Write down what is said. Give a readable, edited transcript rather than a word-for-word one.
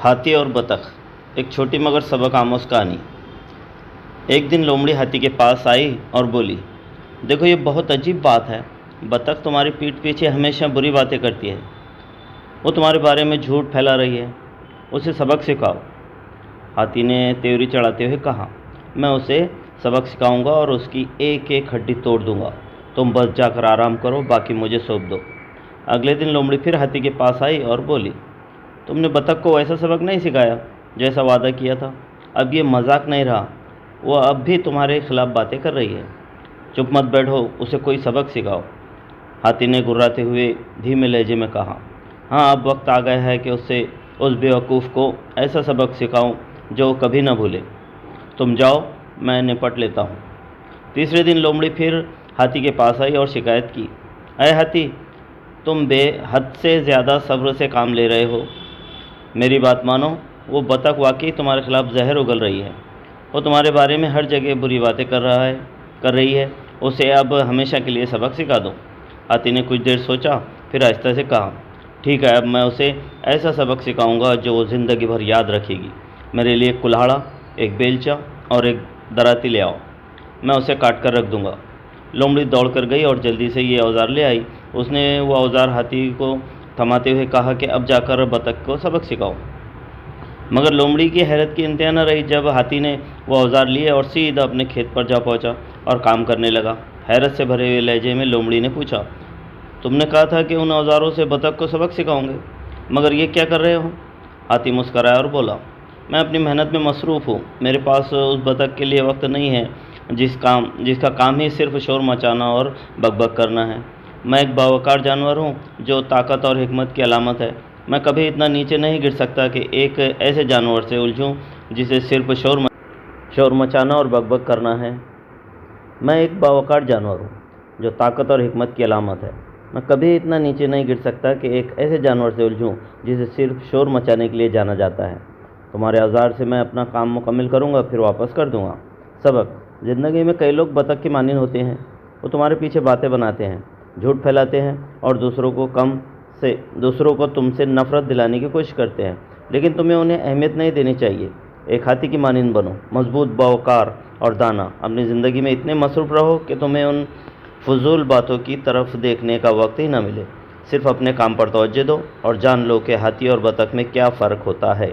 हाथी और बतख, एक छोटी मगर सबक आमोज कहानी। एक दिन लोमड़ी हाथी के पास आई और बोली, देखो ये बहुत अजीब बात है। बतख तुम्हारी पीठ पीछे हमेशा बुरी बातें करती है। वो तुम्हारे बारे में झूठ फैला रही है। उसे सबक सिखाओ। हाथी ने त्योरी चढ़ाते हुए कहा, मैं उसे सबक सिखाऊंगा और उसकी एक एक हड्डी तोड़ दूंगा। तुम बस जाकर आराम करो, बाकी मुझे सौंप दो। अगले दिन लोमड़ी फिर हाथी के पास आई और बोली, तुमने बतख को वैसा सबक नहीं सिखाया जैसा वादा किया था। अब ये मजाक नहीं रहा, वो अब भी तुम्हारे खिलाफ बातें कर रही है। चुप मत बैठो, उसे कोई सबक सिखाओ। हाथी ने गुर्राते हुए धीमे लहजे में कहा, हाँ अब वक्त आ गया है कि उस बेवकूफ़ को ऐसा सबक सिखाऊं जो वो कभी ना भूले। तुम जाओ, मैं निपट लेता हूँ। तीसरे दिन लोमड़ी फिर हाथी के पास आई और शिकायत की, अरे हाथी, तुम बेहद से ज़्यादा सब्र से काम ले रहे हो। मेरी बात मानो, वो बतख वाकई तुम्हारे खिलाफ जहर उगल रही है। वो तुम्हारे बारे में हर जगह बुरी बातें कर रही है। उसे अब हमेशा के लिए सबक सिखा दो। हाथी ने कुछ देर सोचा, फिर आहिस्ता से कहा, ठीक है, अब मैं उसे ऐसा सबक सिखाऊंगा जो वो ज़िंदगी भर याद रखेगी। मेरे लिए एक कुल्हाड़ा, एक बेलचा और एक दराती ले आओ, मैं उसे काट कर रख दूंगा। लोमड़ी दौड़ कर गई और जल्दी से ये औजार ले आई। उसने वो औजार हाथी को थमाते हुए कहा कि अब जाकर बतख को सबक सिखाओ। मगर लोमड़ी की हैरत की इंतहा न रही जब हाथी ने वो औजार लिए और सीधा अपने खेत पर जा पहुंचा और काम करने लगा। हैरत से भरे हुए लहजे में लोमड़ी ने पूछा, तुमने कहा था कि उन औजारों से बतख को सबक सिखाओगे, मगर ये क्या कर रहे हो? हाथी मुस्कराया और बोला, मैं अपनी मेहनत में मसरूफ़ हूँ। मेरे पास उस बतख के लिए वक्त नहीं है जिसका काम ही सिर्फ शोर मचाना और बकबक करना है। मैं एक बावकार जानवर हूँ जो ताकत और हिकमत की अलामत है। मैं कभी इतना नीचे नहीं गिर सकता कि एक ऐसे जानवर से उलझूँ जिसे सिर्फ शोर मचाना और बकबक करना है। मैं एक बावकार जानवर हूँ जो ताकत और हिकमत की अलामत है। मैं कभी इतना नीचे नहीं गिर सकता कि एक ऐसे जानवर से उलझूँ जिसे सिर्फ शोर मचाने के लिए जाना जाता है। तुम्हारे औजार से मैं अपना काम मुकम्मल करूँगा, फिर वापस कर दूँगा। सबक, ज़िंदगी में कई लोग बतख की मानिंद होते हैं। वो तुम्हारे पीछे बातें बनाते हैं, झूठ फैलाते हैं और दूसरों को तुमसे नफ़रत दिलाने की कोशिश करते हैं, लेकिन तुम्हें उन्हें अहमियत नहीं देनी चाहिए। एक हाथी की मानिंद बनो, मजबूत, बावकार और दाना। अपनी ज़िंदगी में इतने मसरूफ़ रहो कि तुम्हें उन फजूल बातों की तरफ देखने का वक्त ही ना मिले। सिर्फ अपने काम पर तवज्जो दो और जान लो कि हाथी और बतख में क्या फ़र्क होता है।